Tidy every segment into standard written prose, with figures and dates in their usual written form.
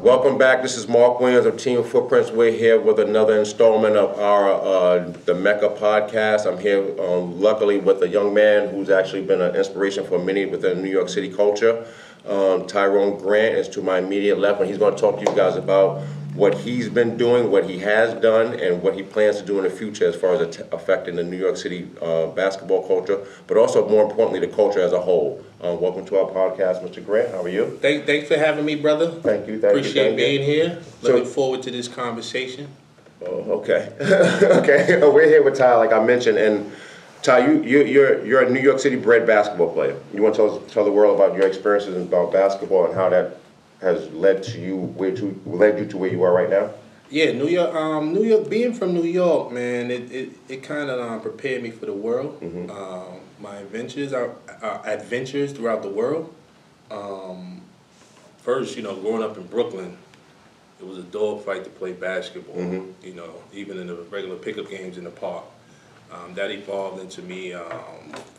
Welcome back. This is Mark Williams of Team Footprints. We're here with another installment of our the Mecca podcast. I'm here luckily with a young man who's actually been an inspiration for many within New York City culture. Tyrone Grant is to my immediate left, and he's going to talk to you guys about what he's been doing, what he has done, and what he plans to do in the future as far as affecting the New York City basketball culture, but also more importantly the culture as a whole. Welcome to our podcast, Mr. Grant. How are you? Thanks for having me, brother. Thank you. Appreciate being here. Looking forward to this conversation. Oh, okay. Okay. We're here with Ty, like I mentioned, and Ty, you're a New York City bred basketball player. You want to tell the world about your experiences about basketball and how that has led you to where you are right now? Yeah, New York. Being from New York, man, it kind of prepared me for the world. Mm-hmm. My adventures throughout the world. First, growing up in Brooklyn, it was a dog fight to play basketball. Mm-hmm. Even in the regular pickup games in the park. That evolved into me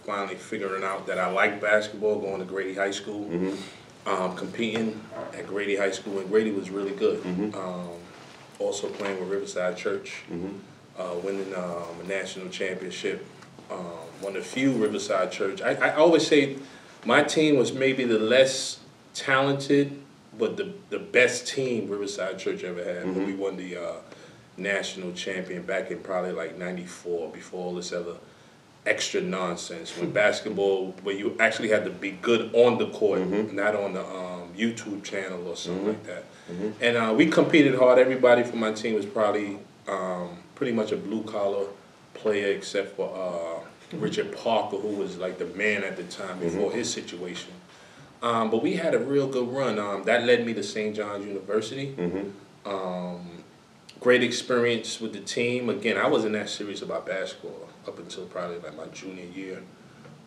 finally figuring out that I liked basketball, going to Grady High School. Mm-hmm. Competing at Grady High School, and Grady was really good. Mm-hmm. Also playing with Riverside Church, mm-hmm. Winning a national championship. One of the few Riverside Church. I always say my team was maybe the less talented, but the best team Riverside Church ever had. Mm-hmm. When we won the national champion back in probably like '94, before all this other extra nonsense, when basketball, where you actually had to be good on the court, mm-hmm. not on the YouTube channel or something, mm-hmm. like that. Mm-hmm. And we competed hard. Everybody from my team was probably pretty much a blue-collar player, except for Richard Parker, who was like the man at the time before mm-hmm. his situation. But we had a real good run. That led me to St. John's University. Mm-hmm. Great experience with the team. Again, I wasn't that serious about basketball up until probably like my junior year.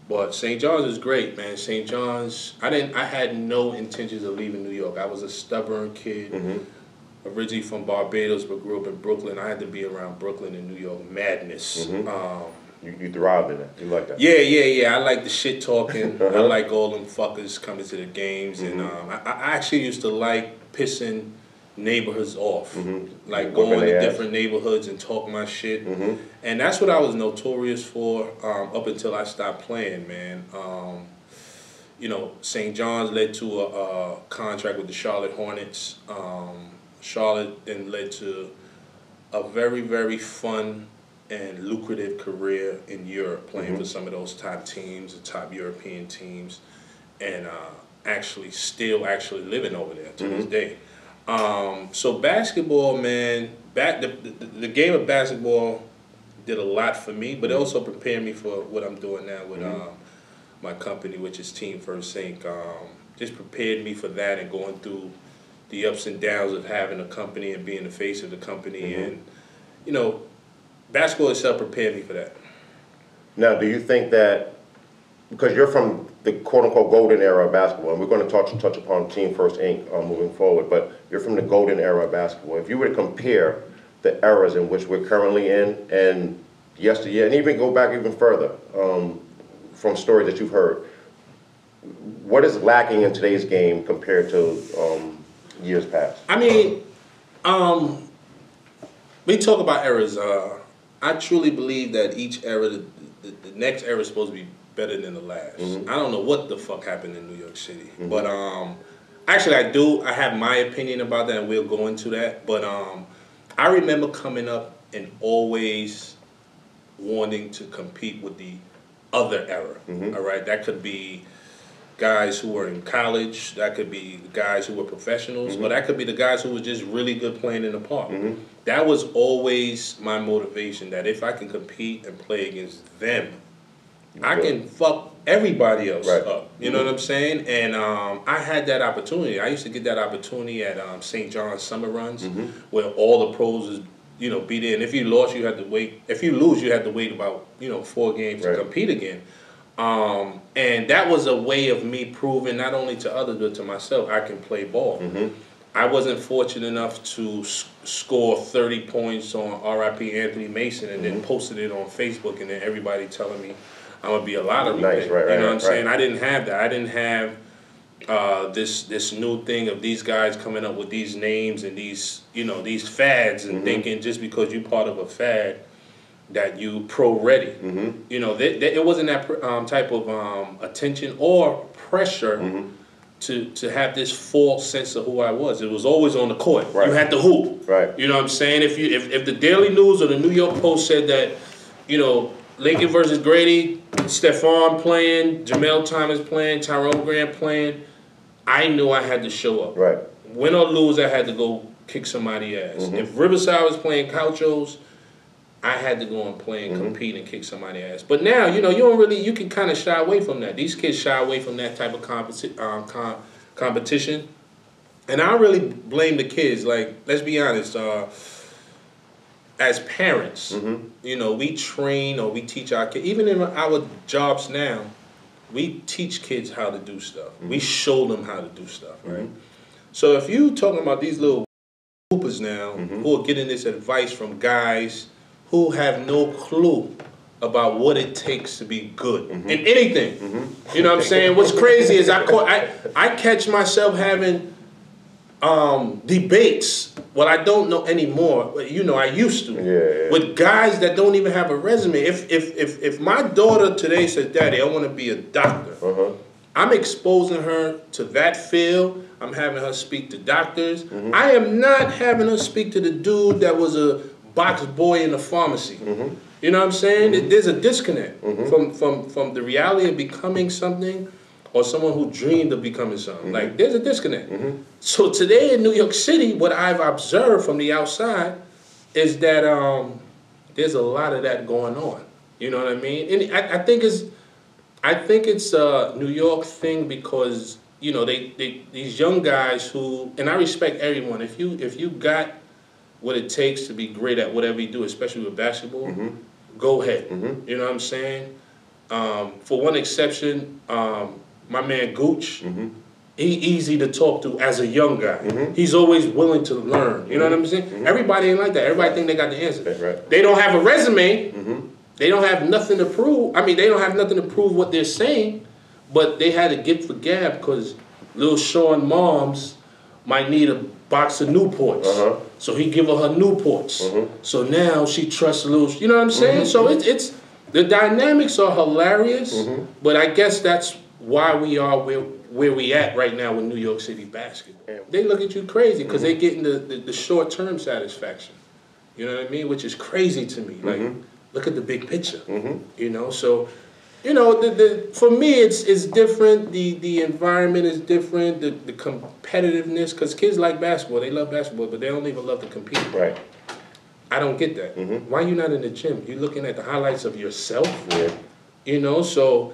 But St. John's is great, man. St. John's, I had no intentions of leaving New York. I was a stubborn kid, mm-hmm. originally from Barbados, but grew up in Brooklyn. I had to be around Brooklyn and New York madness. Mm-hmm. You thrived in that. You like that? Yeah. I like the shit talking. I like all them fuckers coming to the games. Mm-hmm. And I actually used to like pissing neighborhoods off, mm-hmm. like going to different neighborhoods and talking my shit, mm-hmm. and that's what I was notorious for up until I stopped playing, man. St. John's led to a contract with the Charlotte Hornets. Charlotte then led to a very, very fun and lucrative career in Europe, playing mm-hmm. for some of those top teams, the top European teams, and still living over there to mm-hmm. this day. So basketball, man, the game of basketball did a lot for me, but it also prepared me for what I'm doing now with my company, which is Team First Inc. Just prepared me for that and going through the ups and downs of having a company and being the face of the company. Mm-hmm. And, basketball itself prepared me for that. Now, do you think that, because you're from the quote-unquote golden era of basketball, and we're going to touch upon Team First Inc. Moving forward, but you're from the golden era of basketball. If you were to compare the eras in which we're currently in and yesteryear, and even go back even further from stories that you've heard, what is lacking in today's game compared to years past? I mean, we talk about eras. I truly believe that each era, the next era is supposed to be better than the last. Mm-hmm. I don't know what the fuck happened in New York City. Mm-hmm. But actually I have my opinion about that, and we'll go into that. But I remember coming up and always wanting to compete with the other era. Mm-hmm. All right? That could be guys who were in college, that could be the guys who were professionals, mm-hmm. but that could be the guys who were just really good playing in the park. Mm-hmm. That was always my motivation, that if I can compete and play against them, I can fuck everybody else up. You know what I'm saying? And I had that opportunity. I used to get that opportunity at St. John's summer runs, mm-hmm. where all the pros is, be there. And if you lost, you had to wait. If you lose, you had to wait about 4 games to compete again. And that was a way of me proving not only to others but to myself I can play ball. Mm-hmm. I wasn't fortunate enough to score 30 points on RIP Anthony Mason and then posted it on Facebook, and then everybody telling me I'm gonna be a lottery pick. You know what I'm saying? I didn't have that. I didn't have this new thing of these guys coming up with these names and these these fads and thinking just because you're part of a fad that you pro-ready. It wasn't that type of attention or pressure to have this false sense of who I was. It was always on the court. Right. You had to hoop. Right. You know what I'm saying? If the Daily News or the New York Post said that, Lincoln versus Grady, Stephon playing, Jamel Thomas playing, Tyrone Grant playing, I knew I had to show up. Right. Win or lose, I had to go kick somebody's ass. If Riverside was playing Gauchos, I had to go and play and compete and kick somebody's ass. But now, you can kind of shy away from that. These kids shy away from that type of competition. And I really blame the kids. Like, let's be honest, as parents, we train or we teach our kids, even in our jobs now, we teach kids how to do stuff. We show them how to do stuff, right? So if you talking about these little hoopers now who are getting this advice from guys who have no clue about what it takes to be good in anything. You know what I'm saying? What's crazy is I catch myself having debates. Well, I don't know anymore, but I used to. With guys that don't even have a resume. If my daughter today says, "Daddy, I want to be a doctor," I'm exposing her to that field. I'm having her speak to doctors. I am not having her speak to the dude that was a box boy in the pharmacy. You know what I'm saying? There's a disconnect from the reality of becoming something or someone who dreamed of becoming something. Like, there's a disconnect. So today in New York City, what I've observed from the outside is that there's a lot of that going on. You know what I mean? And I think it's a New York thing because, these young guys who, and I respect everyone. If you got what it takes to be great at whatever you do, especially with basketball, go ahead. You know what I'm saying? For one exception, my man Gooch, he easy to talk to as a young guy. He's always willing to learn. You know what I'm saying? Everybody ain't like that. Everybody think they got the answer. Right. They don't have a resume. They don't have nothing to prove. I mean, they don't have nothing to prove what they're saying, but they had a gift for gab because little Sean moms might need a box of Newports. So he give her Newports. So now she trusts a little, you know what I'm saying? So it's the dynamics are hilarious, but I guess that's why we are where we at right now with New York City basketball. They look at you crazy because they getting the short-term satisfaction. You know what I mean? Which is crazy to me. Like, look at the big picture. So for me, it's different. The environment is different. The competitiveness, because kids like basketball, they love basketball, but they don't even love to compete. Right. I don't get that. Why you not in the gym? You looking at the highlights of yourself. So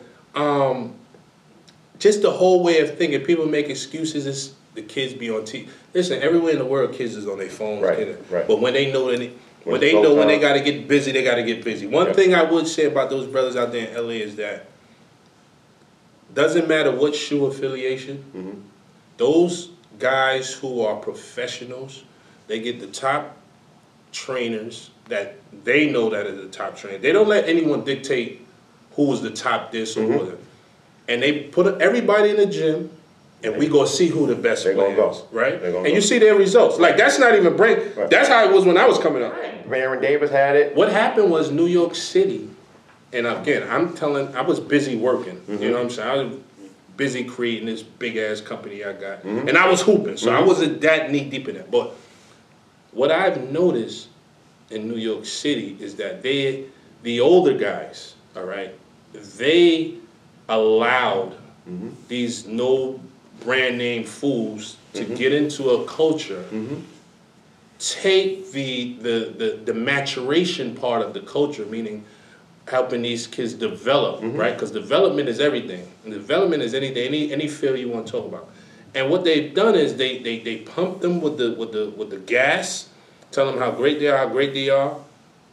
just the whole way of thinking. People make excuses. It's the kids be on TV. Listen, everywhere in the world, kids is on their phones. Right. But when they know when they got to get busy, they got to get busy. One thing I would say about those brothers out there in LA is that doesn't matter what shoe affiliation, those guys who are professionals, they get the top trainers that they know that are the top trainers. They don't let anyone dictate who is the top this or who. And they put everybody in the gym, and we gonna see who the best player is, right? And you see their results. Like, that's not even brain. That's how it was when I was coming up. Baron Davis had it. What happened was New York City, and again, I was busy working. You know what I'm saying? I was busy creating this big ass company I got, and I was hooping, so I wasn't that knee deep in it. But what I've noticed in New York City is that the older guys, all right, they allowed these no brand name fools to get into a culture, take the maturation part of the culture, meaning helping these kids develop, right? Because development is everything. And development is anything, any field you want to talk about. And what they've done is they pump them with the gas, tell them how great they are,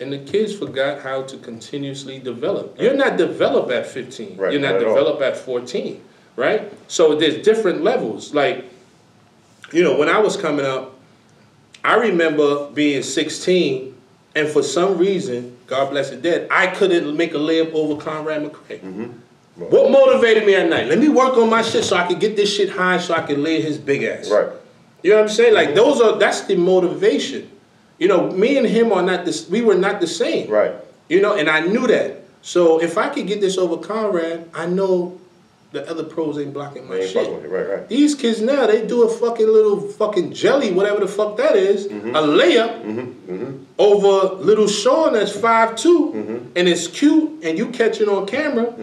and the kids forgot how to continuously develop. You're not developed at 15. You're not developed at 14, right? So there's different levels. Like, when I was coming up, I remember being 16, and for some reason, God bless the dead, I couldn't make a layup over Conrad McRae. What motivated me at night? Let me work on my shit so I can get this shit high so I can lay his big ass. Right. You know what I'm saying? Like that's the motivation. You know, me and him are not this. We were not the same. Right. You know, and I knew that. So if I could get this over Conrad, I know the other pros ain't blocking my shit. Right. These kids now, they do a fucking little fucking jelly, whatever the fuck that is, a layup over little Sean that's 5'2", and it's cute, and you catch it on camera.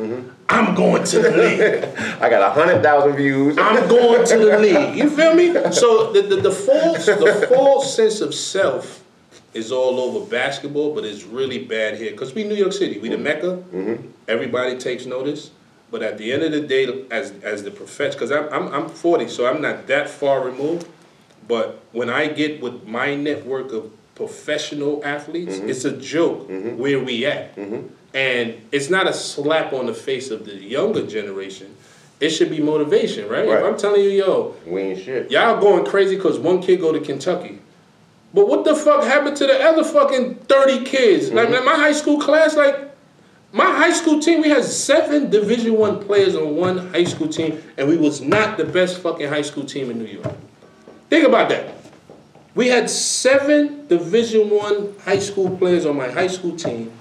I'm going to the league. I got 100,000 views. I'm going to the league. You feel me? So the false sense of self is all over basketball, but it's really bad here because we New York City, we the Mecca. Everybody takes notice. But at the end of the day, as the profession, because I'm 40, so I'm not that far removed. But when I get with my network of professional athletes, it's a joke where we at. And it's not a slap on the face of the younger generation. It should be motivation, right? If I'm telling you, yo, we ain't shit. Y'all going crazy because one kid go to Kentucky. But what the fuck happened to the other fucking 30 kids? Like my high school class, like, my high school team, we had 7 Division I players on one high school team, and we was not the best fucking high school team in New York. Think about that. We had 7 Division I high school players on my high school team.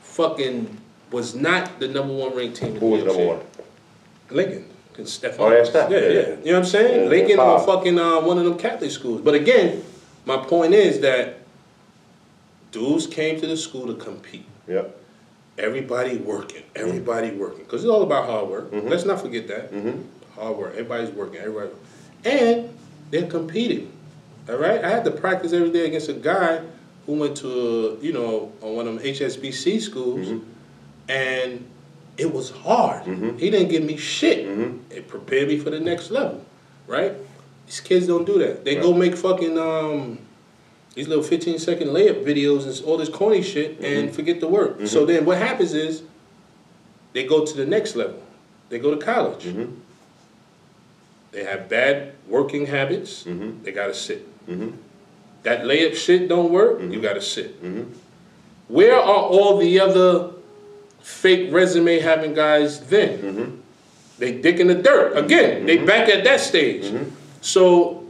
Fucking was not the #1 ranked team in New York. Who was #1? Lincoln. Steph. Oh, that's Steph. Yeah. You know what I'm saying? Lincoln or fucking one of them Catholic schools. But again, my point is that dudes came to the school to compete. Yep. Everybody working, because it's all about hard work. Let's not forget that. Hard work, everybody's working, and they're competing. All right, I had to practice every day against a guy who went to on one of them HSBC schools, and it was hard. He didn't give me shit. It prepared me for the next level, right? These kids don't do that. They go make fucking these little 15-second layup videos and all this corny shit and forget the work. So then what happens is they go to the next level. They go to college. They have bad working habits. They got to sit. That layup shit don't work. You got to sit. Where are all the other fake resume having guys then? They dick in the dirt. Again, they back at that stage. So,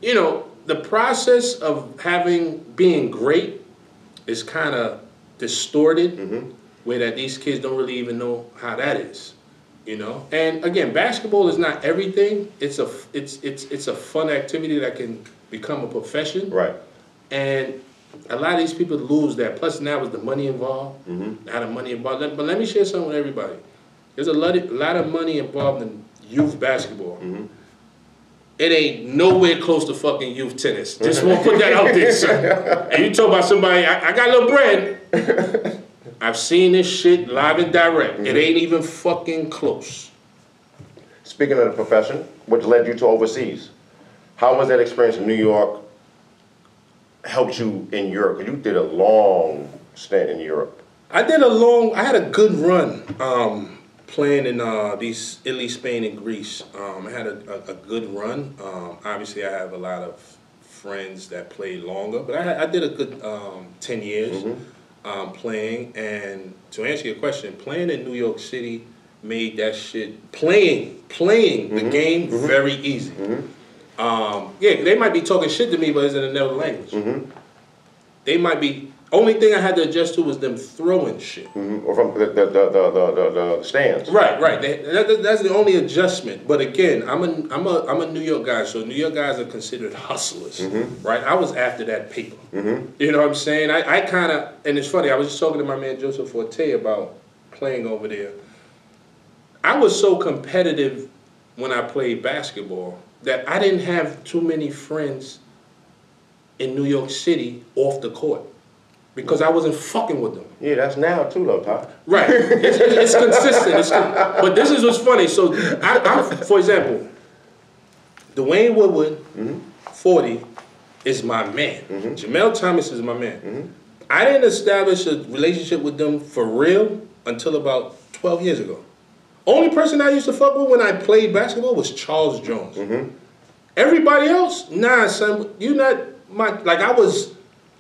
you know, the process of being great is kind of distorted, where that these kids don't really even know how that is, you know. And again, basketball is not everything. It's a fun activity that can become a profession, right? And a lot of these people lose that. Plus, now is the money involved. Now the money involved. But let me share something with everybody. There's a lot of money involved in youth basketball. It ain't nowhere close to fucking youth tennis. Just want to put that out there, sir. And you talk about somebody, I got a little bread. I've seen this shit live and direct. It ain't even fucking close. Speaking of the profession, which led you to overseas, how was that experience in New York helped you in Europe? Because you did a long stint in Europe. I had a good run. Playing in Italy, Spain, and Greece. I had a good run. Obviously, I have a lot of friends that played longer, but I did a good 10 years playing. And to answer your question, playing in New York City made that shit, playing the game very easy. Yeah, they might be talking shit to me, but it's in another language. They might be. Only thing I had to adjust to was them throwing shit. Or from the stands. Right. That's the only adjustment. But again, I'm a New York guy, so New York guys are considered hustlers, right? I was after that paper. You know what I'm saying? I kind of, and it's funny, I was just talking to my man Joseph Forte about playing over there. I was so competitive when I played basketball that I didn't have too many friends in New York City off the court. Because I wasn't fucking with them. Yeah, that's now too, though, Ty. Right. It's consistent. But this is what's funny. So, for example, Dwayne Woodward, 40, is my man. Jamel Thomas is my man. I didn't establish a relationship with them for real until about 12 years ago. Only person I used to fuck with when I played basketball was Charles Jones. Everybody else, nah, son, you not my, like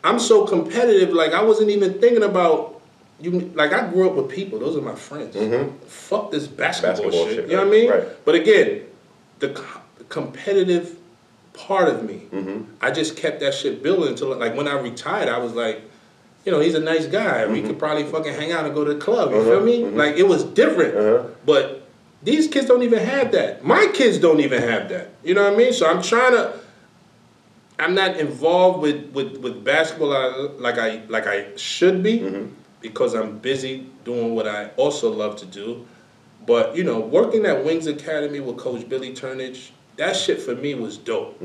I'm so competitive, like I wasn't even thinking about like I grew up with people. Those are my friends. Fuck this basketball shit. You know right, what I mean? Right. But again, the competitive part of me, I just kept that shit building until like when I retired, I was like, you know, he's a nice guy. We could probably fucking hang out and go to the club. You feel me? Like it was different. But these kids don't even have that. My kids don't even have that. You know what I mean? So I'm not involved with basketball like I should be because I'm busy doing what I also love to do. But you know, working at Wings Academy with Coach Billy Turnage, that shit for me was dope.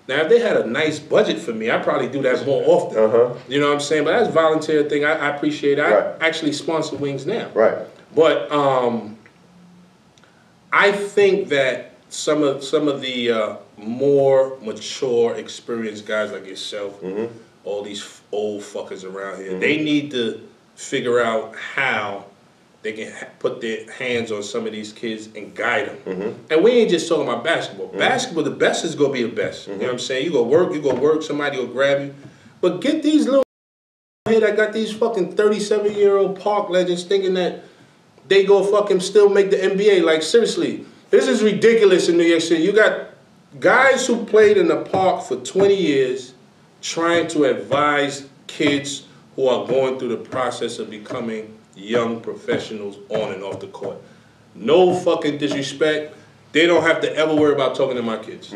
Now, if they had a nice budget for me, I'd probably do that more often. You know what I'm saying? But that's a volunteer thing. I appreciate it. I actually sponsor Wings now. Right. But I think that some of the more mature, experienced guys like yourself, all these old fuckers around here, they need to figure out how they can put their hands on some of these kids and guide them. And we ain't just talking about basketball. Basketball, the best is going to be the best. You know what I'm saying? You go work, somebody will grab you. But get these little here that got these fucking 37-year-old park legends thinking that they go fucking still make the NBA. Like, seriously, this is ridiculous in New York City. You got guys who played in the park for 20 years trying to advise kids who are going through the process of becoming young professionals on and off the court. No fucking disrespect. They don't have to ever worry about talking to my kids.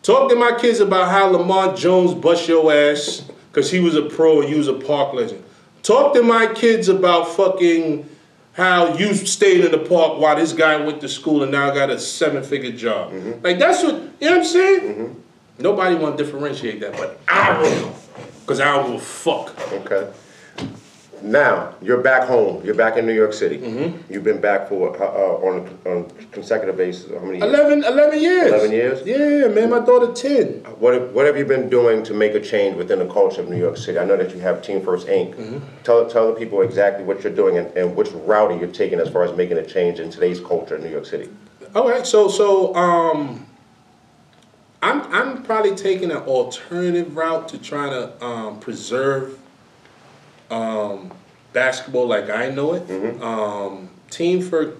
Talk to my kids about how Lamar Jones bust your ass because he was a pro and you was a park legend. Talk to my kids about fucking how you stayed in the park while this guy went to school and now got a 7-figure job. Like that's what, you know what I'm saying? Nobody want to differentiate that, but I will. Because I don't give a fuck. Okay. Now, you're back home. You're back in New York City. You've been back for, on a consecutive basis, how many years? 11 years. 11 years? Yeah, man, my daughter 10. What have you been doing to make a change within the culture of New York City? I know that you have Team First Inc. Tell the people exactly what you're doing and which route you're taking as far as making a change in today's culture in New York City. All right, so I'm probably taking an alternative route to try to preserve basketball like I know it. Team First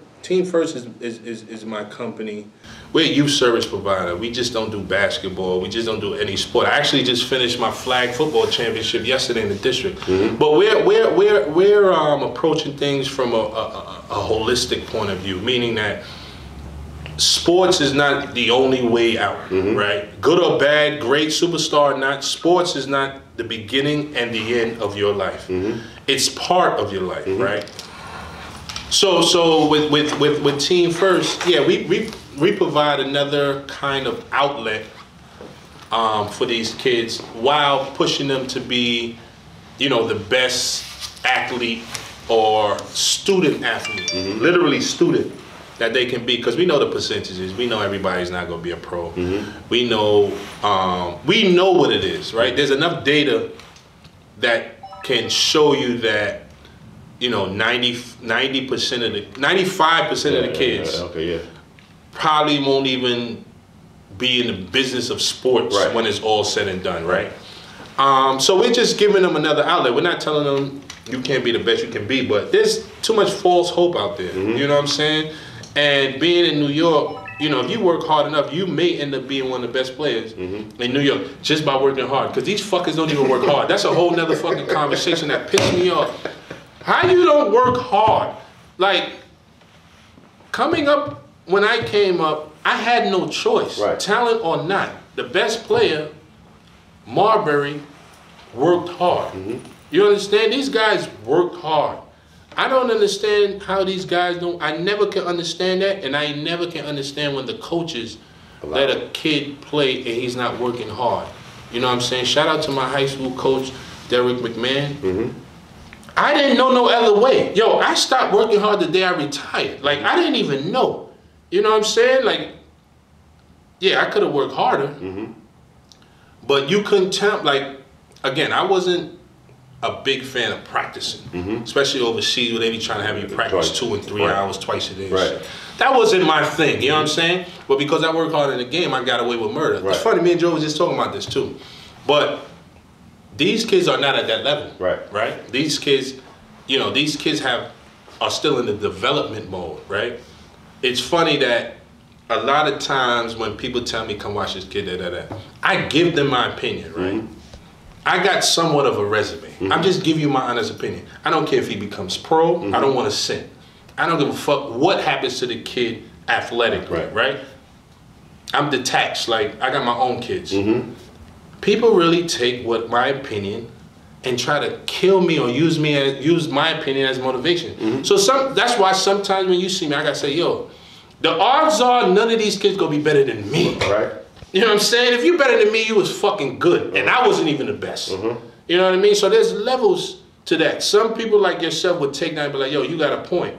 is my company. We're a youth service provider. We just don't do basketball. We just don't do any sport. I actually just finished my flag football championship yesterday in the district. But we're approaching things from a holistic point of view, meaning that sports is not the only way out, right? Good or bad, great superstar or not, sports is not the beginning and the end of your life. It's part of your life, right? So with Team First, yeah, we provide another kind of outlet for these kids while pushing them to be, you know, the best athlete or student athlete, literally student that they can be, because we know the percentages. We know everybody's not going to be a pro. We know what it is, right? There's enough data that can show you that, you know, 95% of the kids probably won't even be in the business of sports when it's all said and done, right? So we're just giving them another outlet. We're not telling them you can't be the best you can be, but there's too much false hope out there. You know what I'm saying? And being in New York, you know, if you work hard enough, you may end up being one of the best players in New York just by working hard. Because these fuckers don't even work hard. That's a whole nother fucking conversation that pissed me off. How you don't work hard? Like, coming up, when I came up, I had no choice. Talent or not. The best player, Marbury, worked hard. You understand? These guys worked hard. I don't understand how these guys don't. I never can understand that, and I never can understand when the coaches let a kid play and he's not working hard. You know what I'm saying? Shout out to my high school coach, Derek McMahon. I didn't know no other way. Yo, I stopped working hard the day I retired. Like, I didn't even know. You know what I'm saying? Like, yeah, I could have worked harder, but you couldn't tell. Like, again, I wasn't a big fan of practicing, especially overseas where they be trying to have you practice 2 and 3 hours twice a day. That wasn't my thing, you know what I'm saying? But because I work hard in the game, I got away with murder. It's funny, me and Joe was just talking about this too. But these kids are not at that level, right? These kids, you know, these kids are still in the development mode, right? It's funny that a lot of times when people tell me, come watch this kid, I give them my opinion, right? Mm-hmm. I got somewhat of a resume. Mm-hmm. I'm just giving you my honest opinion. I don't care if he becomes pro. Mm-hmm. I don't want to sin. I don't give a fuck what happens to the kid athletically, right? I'm detached. Like, I got my own kids. Mm-hmm. People really take what my opinion and try to kill me or use my opinion as motivation. Mm-hmm. So that's why sometimes when you see me, I gotta say, yo, the odds are none of these kids gonna be better than me. Right. You know what I'm saying? If you better than me, you was fucking good. Mm-hmm. And I wasn't even the best. Mm-hmm. You know what I mean? So there's levels to that. Some people like yourself would take that and be like, yo, you got a point.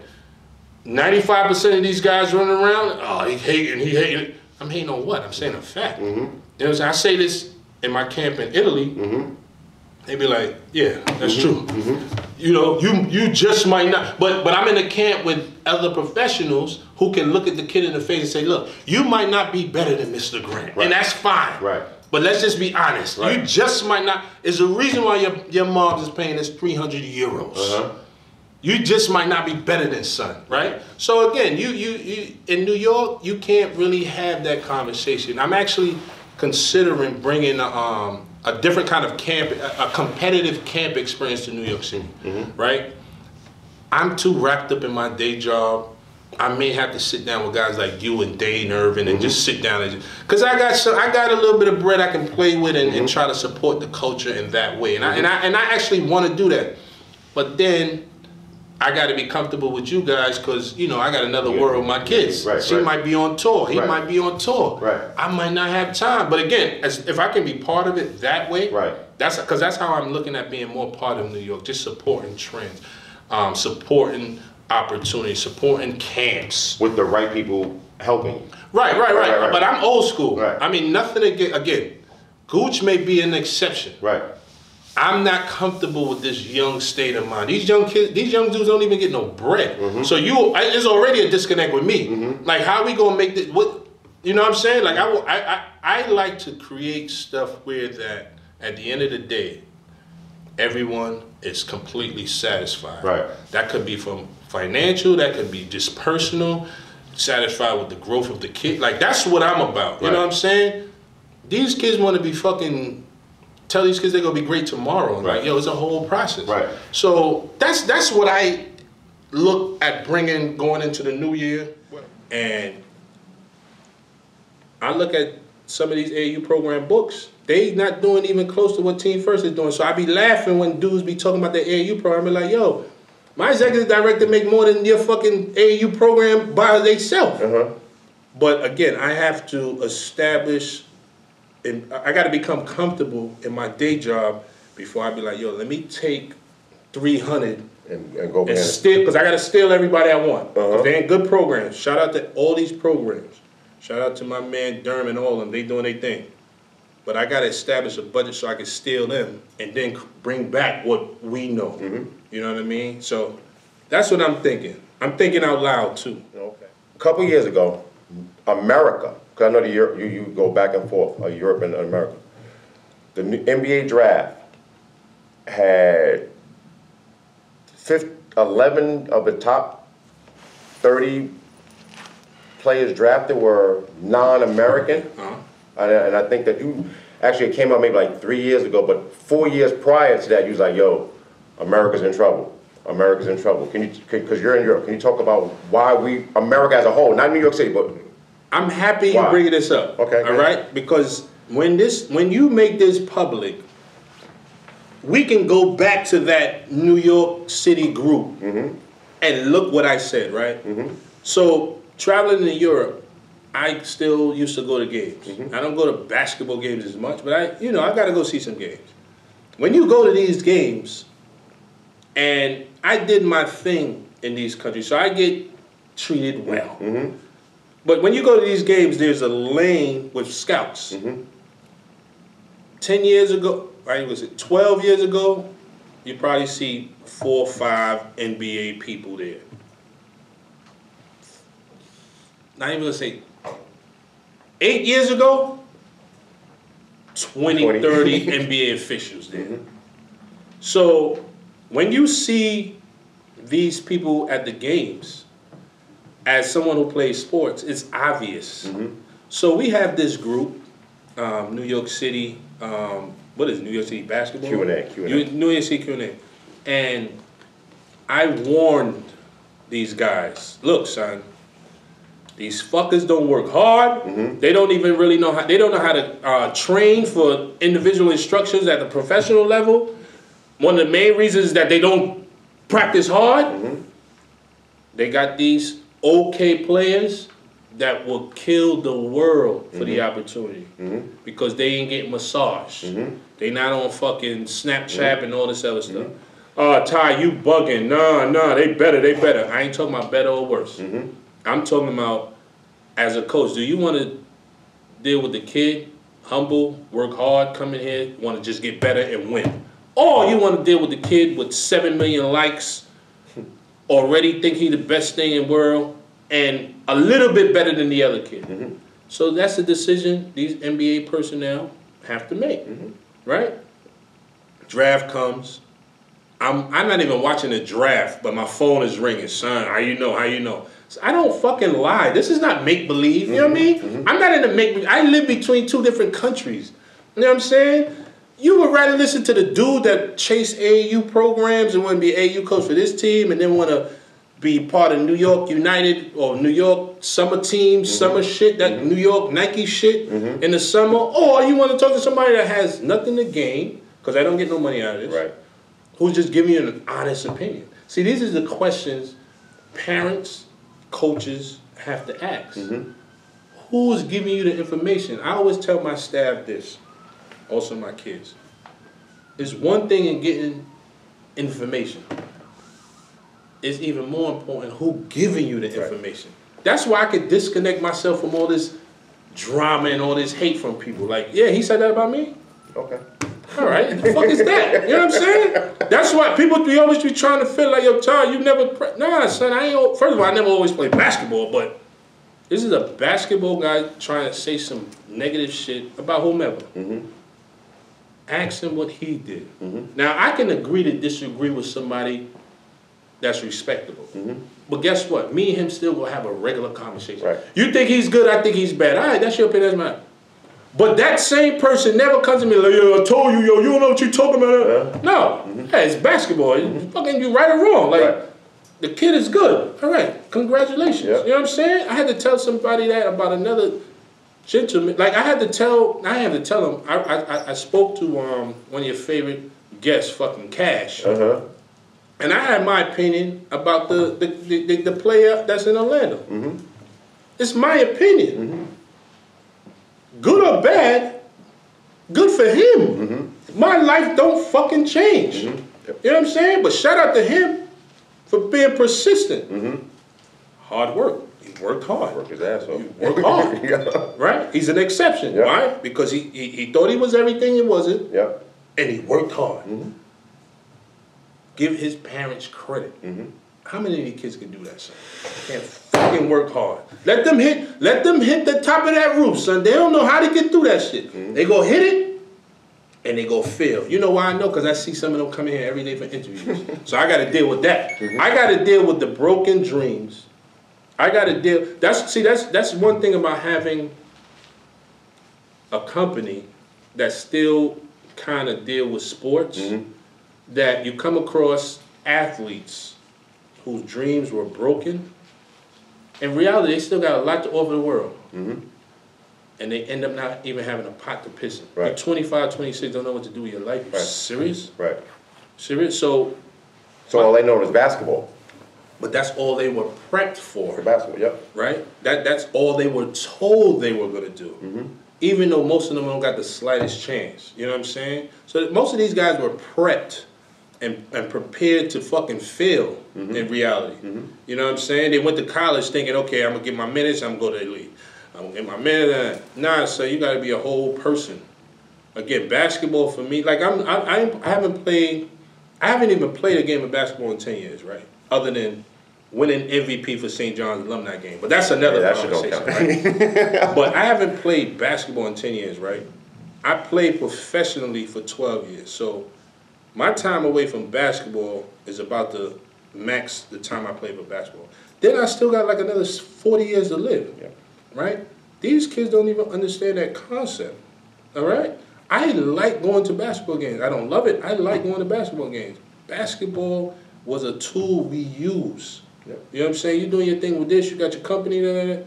95% of these guys running around, oh, he hating. I'm hating on what? I'm saying a fact. Mm-hmm. You know what I'm saying? I say this in my camp in Italy. Mm-hmm. They be like, yeah, that's true. Mm-hmm. You know, you just might not. But I'm in a camp with other professionals who can look at the kid in the face and say, look, you might not be better than Mr. Grant. Right. And that's fine. Right. But let's just be honest. Right. You just might not. There's a reason why your mom is paying us 300 euros. Uh-huh. You just might not be better than son, right? So again, you in New York, you can't really have that conversation. I'm actually considering bringing a different kind of camp, a competitive camp experience to New York City, right? I'm too wrapped up in my day job. I may have to sit down with guys like you and Dane Irvin and just sit down and because I got a little bit of bread I can play with and try to support the culture in that way, and I actually want to do that, but then I got to be comfortable with you guys because, you know, I got another world with my kids. Right, she might be on tour. He might be on tour. Right. I might not have time. But again, if I can be part of it that way, that's how I'm looking at being more part of New York, just supporting trends, supporting opportunities, supporting camps. With the right people helping. Right. But I'm old school. Right. I mean, nothing again, Gooch may be an exception. Right. I'm not comfortable with this young state of mind. These young kids, these young dudes don't even get no bread. Mm-hmm. So there's already a disconnect with me. Mm-hmm. Like, how are we gonna make this? What, you know what I'm saying? Like, I like to create stuff where that at the end of the day, everyone is completely satisfied. Right. That could be from financial. That could be just personal. Satisfied with the growth of the kid. Like, that's what I'm about. You know what I'm saying? These kids want to be fucking. Tell these kids they're gonna be great tomorrow. And like, yo, it's a whole process. Right. So that's what I look at bringing going into the new year. And I look at some of these AAU program books. They not doing even close to what Team First is doing. So I be laughing when dudes be talking about the AAU program. I be like, yo, my executive director make more than your fucking AAU program by themselves. Uh-huh. But again, I have to establish. And I got to become comfortable in my day job before I be like, yo, let me take 300 and go and steal, because I got to steal everybody I want. Uh-huh. They ain't good programs. Shout out to all these programs. Shout out to my man Durham and all of them. They doing their thing. But I got to establish a budget so I can steal them and then bring back what we know. Mm-hmm. You know what I mean? So that's what I'm thinking. I'm thinking out loud too. Okay. A couple years ago, America. Because I know you go back and forth, Europe and America. The NBA draft had 11 of the top 30 players drafted were non-American. Uh-huh. And I think that you actually came out maybe like 3 years ago, but 4 years prior to that, you was like, yo, America's in trouble. America's in trouble. Because you're in Europe, can you talk about why America as a whole, not New York City, but I'm happy you bringing this up. Okay. All right? Because when you make this public, we can go back to that New York City group and look what I said, right? Mm-hmm. So traveling to Europe, I still used to go to games. Mm-hmm. I don't go to basketball games as much, but I got to go see some games. When you go to these games, and I did my thing in these countries, so I get treated well. Mm-hmm. But when you go to these games, there's a lane with scouts. Mm-hmm. 10 years ago, right, was it 12 years ago, you probably see 4 or 5 NBA people there. Not even gonna say 8 years ago, 20. 30 NBA officials there. Mm-hmm. So when you see these people at the games, as someone who plays sports, it's obvious. So we have this group, New York City, what is it, New York City basketball? Q&A. New York City Q&A. And I warned these guys, look, son, these fuckers don't work hard. They don't even really know how, they don't know how to train for individual instructions at the professional level. One of the main reasons is that they don't practice hard. They got these okay players that will kill the world for the opportunity because they ain't getting massaged. They not on fucking Snapchat and all this other stuff. Ty, you bugging. Nah, they better. I ain't talking about better or worse. I'm talking about, as a coach, do you want to deal with the kid, humble, work hard, come in here, want to just get better and win? Or you want to deal with the kid with 7 million likes, already think he the best thing in the world, and a little bit better than the other kid? So that's a decision these NBA personnel have to make, right? Draft comes. I'm not even watching the draft, but my phone is ringing. Son, how you know? So I don't fucking lie. This is not make-believe, you know what I mean? I'm not in the make-believe. I live between 2 different countries. You know what I'm saying? You would rather listen to the dude that chase AAU programs and want to be AAU coach for this team and then want to be part of New York United or New York summer team, summer shit, that New York Nike shit in the summer, or you want to talk to somebody that has nothing to gain, because I don't get no money out of this, Right. who's just giving you an honest opinion. See, these are the questions parents, coaches have to ask. Who's giving you the information? I always tell my staff this, also my kids. It's one thing in getting information. It's even more important who giving you the information. That's why I could disconnect myself from all this drama and all this hate from people. Like, yeah, he said that about me? Okay. All right, what the fuck is that? You know what I'm saying? That's why people be always be trying to feel like, yo, Ty, you never, nah, son, first of all, I never always played basketball, but this is a basketball guy trying to say some negative shit about whomever. Ask him what he did. Now, I can agree to disagree with somebody that's respectable. But guess what? Me and him still gonna have a regular conversation. Right. You think he's good, I think he's bad. All right, that's your opinion, that's mine. But that same person never comes to me like, yo, I told you, yo, you don't know what you're talking about. No, hey, it's basketball. It's fucking you right or wrong. Like, the kid is good. All right, congratulations. You know what I'm saying? I had to tell somebody that about another gentleman. Like, I had to tell him. I spoke to one of your favorite guests, fucking Cash. And I had my opinion about the player that's in Orlando. It's my opinion. Good or bad, good for him. My life don't fucking change. You know what I'm saying? But shout out to him for being persistent. Hard work. He worked hard. Work his ass off. He worked hard. Right? He's an exception. Why? Because he thought he was everything he wasn't. And he worked hard. Give his parents credit. How many of these kids can do that, son? Can't fucking work hard. Let them hit the top of that roof, son. They don't know how to get through that shit. They go hit it, and they go fail. You know why I know? Because I see some of them coming here every day for interviews. So I got to deal with that. I got to deal with the broken dreams. I got to deal. That's one thing about having a company that still kind of deal with sports. That you come across athletes whose dreams were broken. In reality, they still got a lot to offer the world. And they end up not even having a pot to piss in. You're 25, 26, don't know what to do with your life. You serious? Serious? So all they know is basketball. But that's all they were prepped for. For basketball, Right? That's all they were told they were going to do. Even though most of them don't got the slightest chance. You know what I'm saying? So most of these guys were prepped and prepared to fucking fail in reality. You know what I'm saying? They went to college thinking, okay, I'm going to get my minutes, I'm going to go to the league. I'm going to get my minutes. Nah, so you got to be a whole person. Again, basketball for me, like I haven't even played a game of basketball in 10 years, right? Other than winning MVP for St. John's alumni game. But that's another conversation, right? But I haven't played basketball in 10 years, right? I played professionally for 12 years. So my time away from basketball is about the max the time I played for basketball. Then I still got like another 40 years to live, right? These kids don't even understand that concept, all right? I like going to basketball games. I don't love it. I like going to basketball games. Basketball was a tool we use. You know what I'm saying? You're doing your thing with this. You got your company.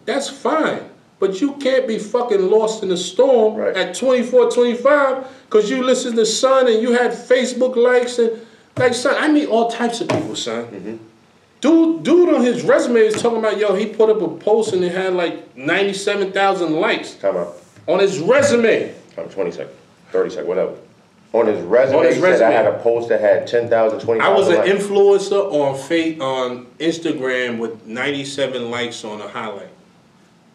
That's fine. But you can't be fucking lost in the storm at 24, 25 because you listen to Son and you had Facebook likes and like, son, I meet all types of people, son. Dude on his resume is talking about, yo, he put up a post and it had like 97,000 likes. Time out. On his resume. 20 seconds, 30 seconds, whatever. On his resume, he said I had a post that had 10,000, 20,000 I was an likes. influencer on Instagram with 97 likes on a highlight.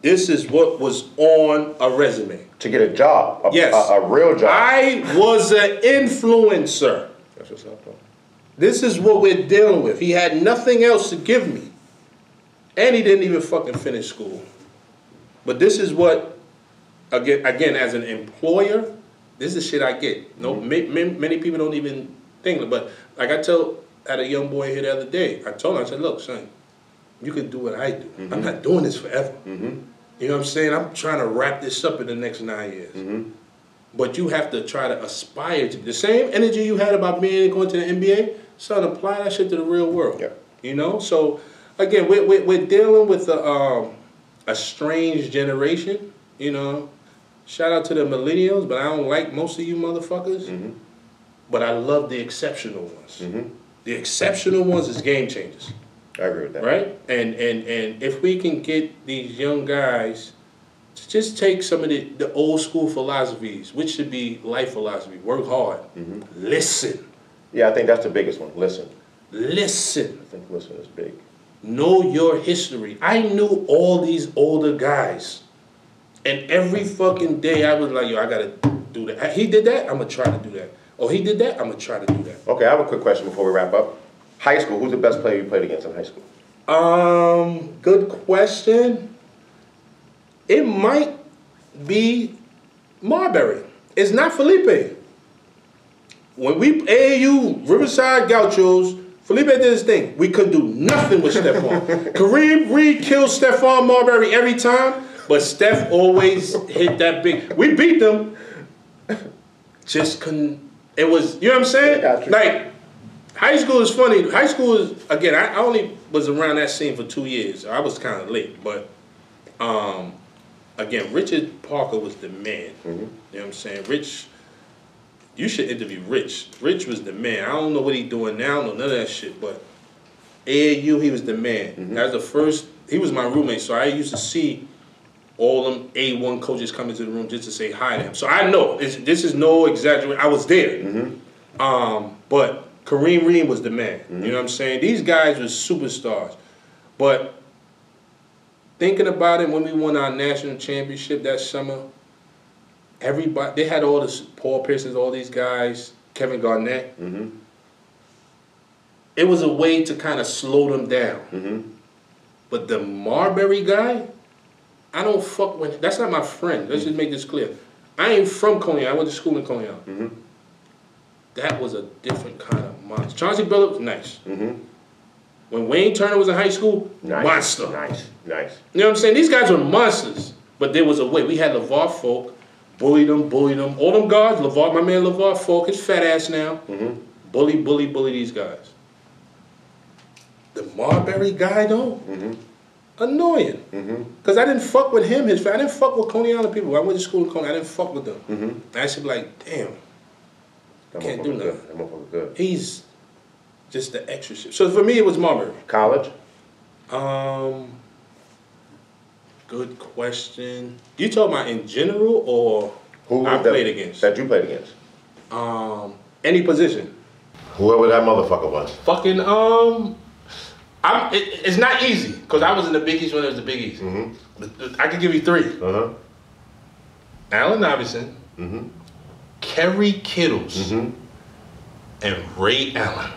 This is what was on a resume. To get a job, a real job. I was an influencer. That's what's up, though. This is what we're dealing with. He had nothing else to give me. And he didn't even fucking finish school. But this is what, again, as an employer, this is shit I get. No, many people don't even think, but like I had a young boy here the other day. I told him, I said, look, son, you can do what I do. I'm not doing this forever. You know what I'm saying? I'm trying to wrap this up in the next 9 years. But you have to try to aspire to the same energy you had about going to the NBA. Son, apply that shit to the real world. You know? So, again, we're dealing with a strange generation, you know? Shout out to the millennials, but I don't like most of you motherfuckers. But I love the exceptional ones. The exceptional ones is game changers. I agree with that. Right? And if we can get these young guys to just take some of the old school philosophies, which should be life philosophy, work hard, listen. Yeah, I think that's the biggest one, listen. Listen. I think listen is big. Know your history. I knew all these older guys. And every fucking day I was like, yo, I gotta do that. He did that, I'm gonna try to do that. Oh, he did that, I'm gonna try to do that. Okay, I have a quick question before we wrap up. High school, who's the best player you played against in high school? Good question. It might be Marbury. It's not Felipe. When we AAU, Riverside Gauchos, Felipe did his thing. We couldn't do nothing with Stephon. Kareem Reed killed Stephon Marbury every time, but Steph always hit that big. We beat them, just couldn't. It was, you know what I'm saying? Like, high school is funny. High school is, again, I only was around that scene for 2 years. I was kind of late, but again, Richard Parker was the man. You know what I'm saying? Rich, you should interview Rich. Rich was the man. I don't know what he's doing now, none of that shit, but AAU, he was the man. That was the first, he was my roommate, so I used to see all them A1 coaches come into the room just to say hi to him. So I know, this is no exaggeration. I was there. But Kareem Reed was the man. You know what I'm saying? These guys were superstars. But thinking about it, when we won our national championship that summer, everybody, they had all this, Paul Pierce's, all these guys, Kevin Garnett. It was a way to kind of slow them down. But the Marbury guy, I don't fuck with him. That's not my friend. Let's just make this clear. I ain't from Coney. I went to school in Coney. That was a different kind of monster. Chauncey Billups, nice. When Wayne Turner was in high school, monster. Nice. You know what I'm saying? These guys were monsters. But there was a way. We had LeVar Folk, bullied them. All them guards, my man LeVar Folk, his fat ass now, bully these guys. The Marbury guy, though, annoying. Because I didn't fuck with him. I didn't fuck with Coney Island people. I went to school in Coney. I didn't fuck with them. I should be like, damn. Can't do nothing. That motherfucker good. He's just the extra shit. So for me, it was Marbury. College? Good question. You talking about in general or Who I played against? That you played against? Any position. Whoever that motherfucker was. Fucking, it's not easy because I was in the Big East when it was the Big East. I can give you three. Allen Iverson. Kerry Kittles, and Ray Allen.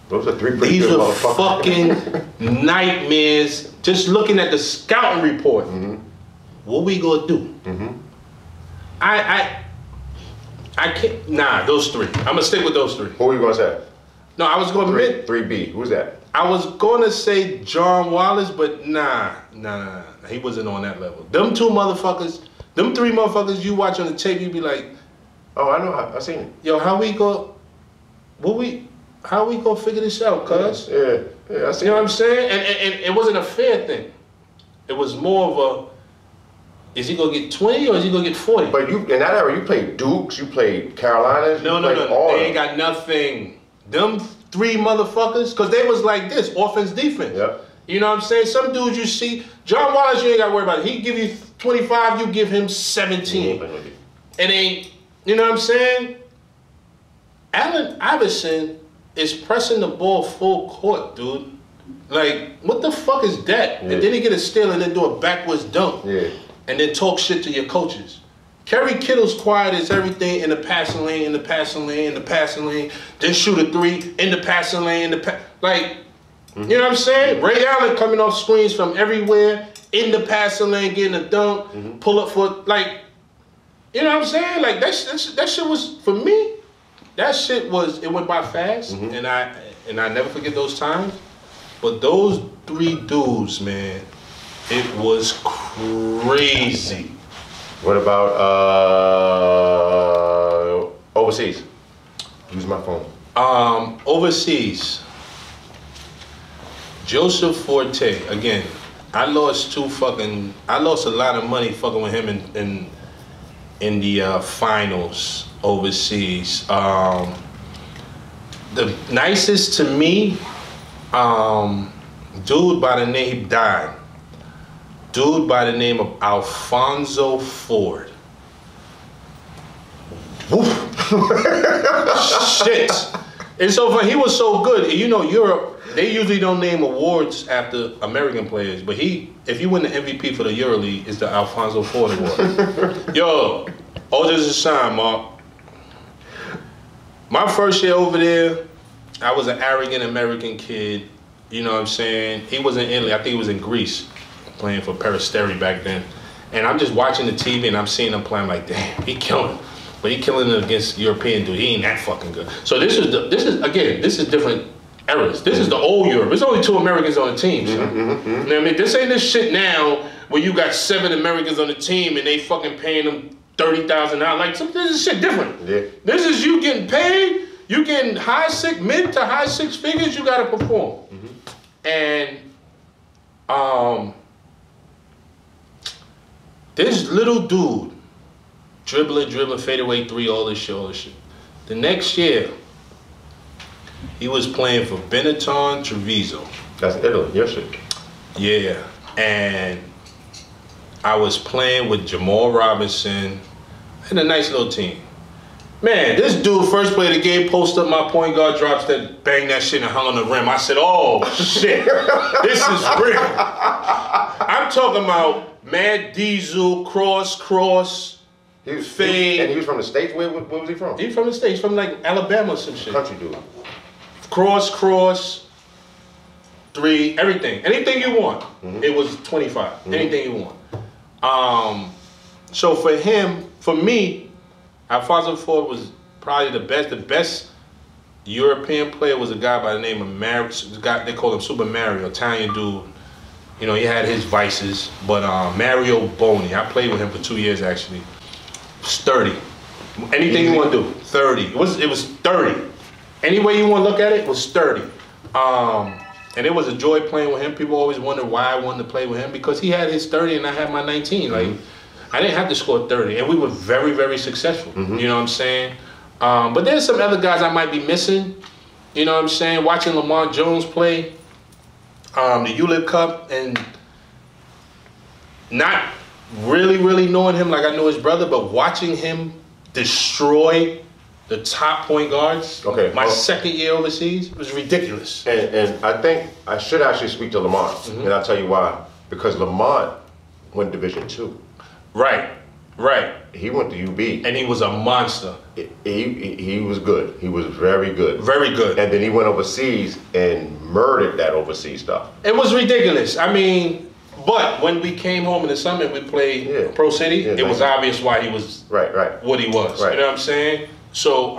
Those are three pretty These good are motherfuckers. fucking nightmares. Just looking at the scouting report, what we gonna do? I can't. Nah, those three. I'm gonna stick with those three. Who are you gonna say? No, I was going mid. 3B. Who's that? I was going to say John Wallace, but nah. He wasn't on that level. Them two motherfuckers, them three motherfuckers you watch on the tape, you be like, oh, I know. I seen it. Yo, how we gonna figure this out, cuz? Yeah, I seen it. You know what I'm saying? And it wasn't a fair thing. It was more of a, is he gonna get 20 or is he gonna get 40? But you, in that era, you played Dukes, you played Carolinas. No, they ain't got nothing. Them three motherfuckers, cause they was like this, offense, defense. Yep. You know what I'm saying? Some dudes you see, John Wallace, you ain't gotta worry about it. He give you 25, you give him 17. It ain't, you know what I'm saying? Allen Iverson is pressing the ball full court, dude. Like, what the fuck is that? Yeah. And then he get a steal and then do a backwards dunk. Yeah. And then talk shit to your coaches. Kerry Kittle's quiet as everything in the passing lane, in the passing lane, in the passing lane. Then shoot a three in the passing lane, like, you know what I'm saying? Ray Allen coming off screens from everywhere, in the passing lane, getting a dunk, pull up for, like, you know what I'm saying? Like, that shit was, for me, that shit was, it went by fast, and I never forget those times. But those three dudes, man, it was crazy. What about overseas? Use my phone. Overseas. Joseph Forte, again, I lost a lot of money fucking with him in the finals overseas. The nicest to me, dude by the name, he died. Dude by the name of Alfonso Ford. Shit. And so he was so good. You know, Europe, they usually don't name awards after American players, but if you win the MVP for the EuroLeague, it's the Alfonso Ford Award. Yo, all this is shine, Mark. My first year over there, I was an arrogant American kid. You know what I'm saying? He was in Italy. I think he was in Greece, playing for Peristeri back then. And I'm just watching the TV and I'm seeing him play. I'm like, damn, he killing. But he killing it against European dude. He ain't that fucking good. So this is different eras. This is the old Europe. There's only 2 Americans on the team. So. You know what I mean? This ain't this shit now where you got 7 Americans on the team and they fucking paying them $30,000. Like, this is shit different. Yeah. This is you getting paid. You getting mid to high 6 figures. You gotta perform. And this little dude, dribbling, fadeaway 3, all this shit. The next year, he was playing for Benetton Treviso. That's Italy, your shit. Yeah, and I was playing with Jamal Robinson and a nice little team. Man, this dude first play of the game, post up my point guard, drop step, bang that shit and hung on the rim. I said, oh shit, this is real. I'm talking about Mad Diesel, cross, fade. And he was from the States? Where was he from? He was from the States, from like Alabama or some shit. Country dude. Cross, 3, everything. Anything you want. It was 25. Anything you want. So for me, Alfonso Ford was probably the best European player was a guy by the name of they call him Super Mario, Italian dude. You know, he had his vices, but Mario Boni, I played with him for 2 years actually. Sturdy. Anything you want to do, 30. It was 30. Any way you want to look at it, was 30. And it was a joy playing with him. People always wonder why I wanted to play with him, because he had his 30 and I had my 19. Like, I didn't have to score 30, and we were very, very successful. You know what I'm saying? But there's some other guys I might be missing. You know what I'm saying? Watching Lamar Jones play the ULIP Cup and not really knowing him like I know his brother, but watching him destroy the top point guards. Okay. My second year overseas was ridiculous. And I think I should actually speak to Lamont, and I'll tell you why. Because Lamont went Division II. Right. He went to UB. And he was a monster. He was good. He was very good. Very good. And then he went overseas and murdered that overseas stuff. It was ridiculous. I mean, but when we came home in the summer, we played Pro City. It was obvious why he was what he was. Right. You know what I'm saying? So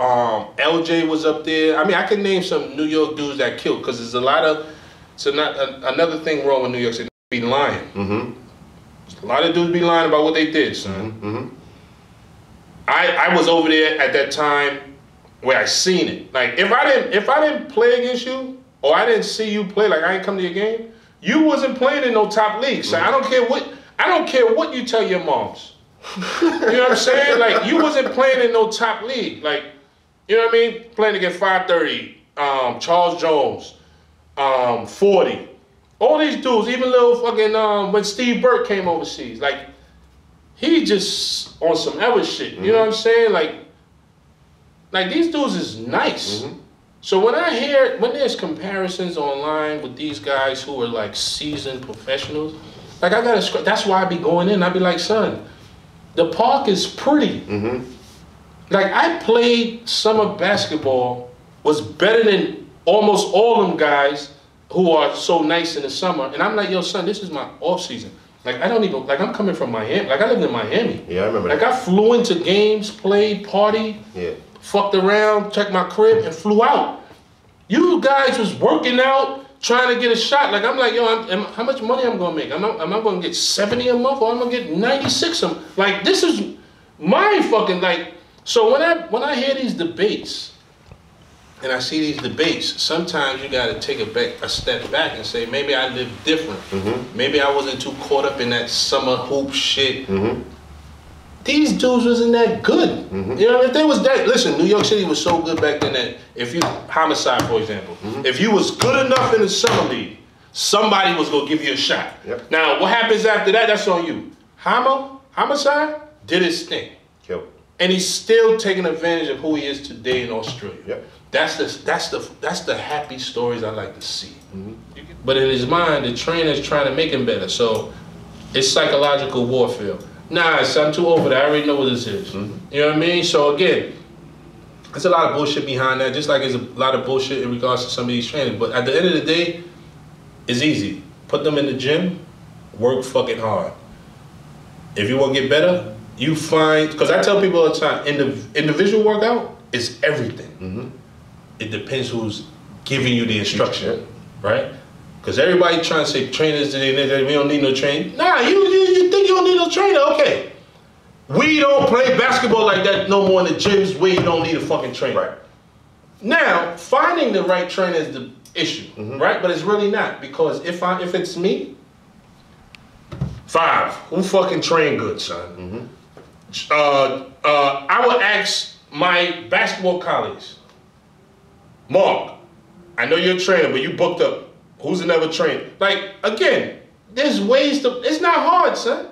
LJ was up there. I mean, I could name some New York dudes that killed, because there's a lot of, another thing wrong with New York City, be lying. A lot of dudes be lying about what they did, son. I was over there at that time where I seen it. Like, if I didn't play against you, or I didn't see you play, like I ain't come to your game, you wasn't playing in no top league. So I don't care what you tell your moms. You know what I'm saying? Like, you wasn't playing in no top league. Like, you know what I mean? Playing against 530, Charles Jones, 40. All these dudes, even little fucking, when Steve Burke came overseas, like, he just on some other shit. You know what I'm saying? Like these dudes is nice. So when there's comparisons online with these guys who are like seasoned professionals, like that's why I be going in. I be like, son, the park is pretty. Like, I played summer basketball, was better than almost all them guys who are so nice in the summer. And I'm like, yo, son, this is my off season. Like, I don't even, like, I'm coming from Miami. Like, I lived in Miami. Yeah, I remember that. Like, I flew into games, played, partied, fucked around, checked my crib, and flew out. You guys was working out, trying to get a shot. Like, I'm like, yo, how much money I'm gonna make? Am I gonna get 70 a month, or I'm gonna get 96 a month? Like, this is my fucking, like, so when I hear these debates, and I see these debates, sometimes you gotta take a step back and say, maybe I lived different. Maybe I wasn't too caught up in that summer hoop shit. These dudes wasn't that good. You know, if they was that, listen, New York City was so good back then that if you, Homicide, for example, if you was good enough in the summer league, somebody was gonna give you a shot. Now, what happens after that, that's on you. Homicide did his thing. And he's still taking advantage of who he is today in Australia. That's the happy stories I like to see. But in his mind, the trainer's trying to make him better. So it's psychological warfare. Nah, son, I'm too over that. I already know what this is. You know what I mean? So again, there's a lot of bullshit behind that, just like there's a lot of bullshit in regards to some of these trainers. But at the end of the day, it's easy. Put them in the gym, work fucking hard. If you want to get better, you find, because I tell people all the time, individual workout is everything. It depends who's giving you the instruction, right? Because everybody trying to say trainers, we don't need no trainer. Nah, you think you don't need no trainer? Okay. We don't play basketball like that no more in the gyms where you don't need a fucking trainer. Now, finding the right trainer is the issue, right? But it's really not, because if it's me, who fucking train good, son? I would ask my basketball colleagues, Mark, I know you're a trainer, but you booked up. Who's another trainer? Like, again, there's ways to, it's not hard, son.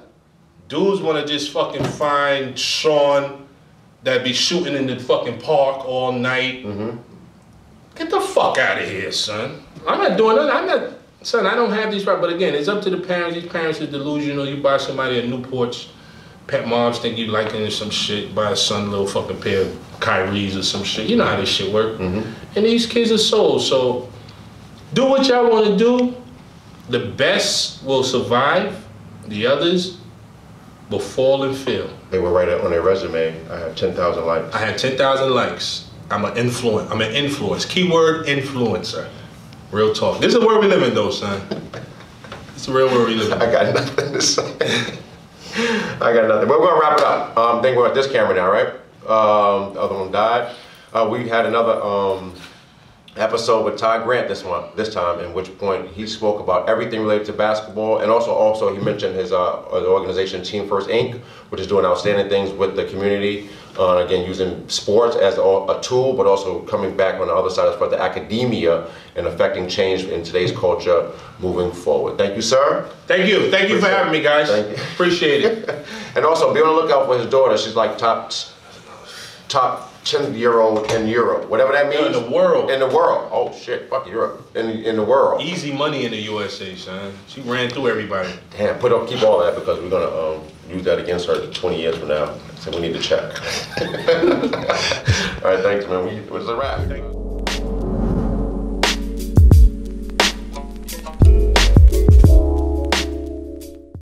Dudes want to just fucking find Sean that be shooting in the fucking park all night. Get the fuck out of here, son. I'm not doing that. Son, I don't have these right. But again, it's up to the parents. These parents are delusional. You buy somebody a Newport's, pet moms think you liking some shit, buy a son a little fucking pair of Kyrie's or some shit. You know how this shit work. And these kids are souls. So do what y'all want to do. The best will survive. The others will fall and fail. They will write it on their resume. I have 10,000 likes. I had 10,000 likes. I'm an influence. Keyword influencer. Real talk. This is the world we live in, though, son. It's the real world we live in. I got nothing to say. I got nothing. But we're gonna wrap it up. I think we're at this camera now, right? The other one died. We had another episode with Ty Grant this time, in which point he spoke about everything related to basketball, and also he mentioned his organization Team First Inc., which is doing outstanding things with the community. Again, using sports as a tool, but also coming back on the other side as far as the academia and affecting change in today's culture moving forward. Thank you, sir. Thank you. Thank you for having me, guys. Thank you. Appreciate it. And also, be on the lookout for his daughter. She's like top 10-year-old in Europe, whatever that means. In the world. In the world. Oh shit, fuck Europe. In the world. Easy money in the USA, son. She ran through everybody. Damn, keep all that, because we're gonna use that against her 20 years from now. So we need to check. All right, thanks, man. It was a wrap.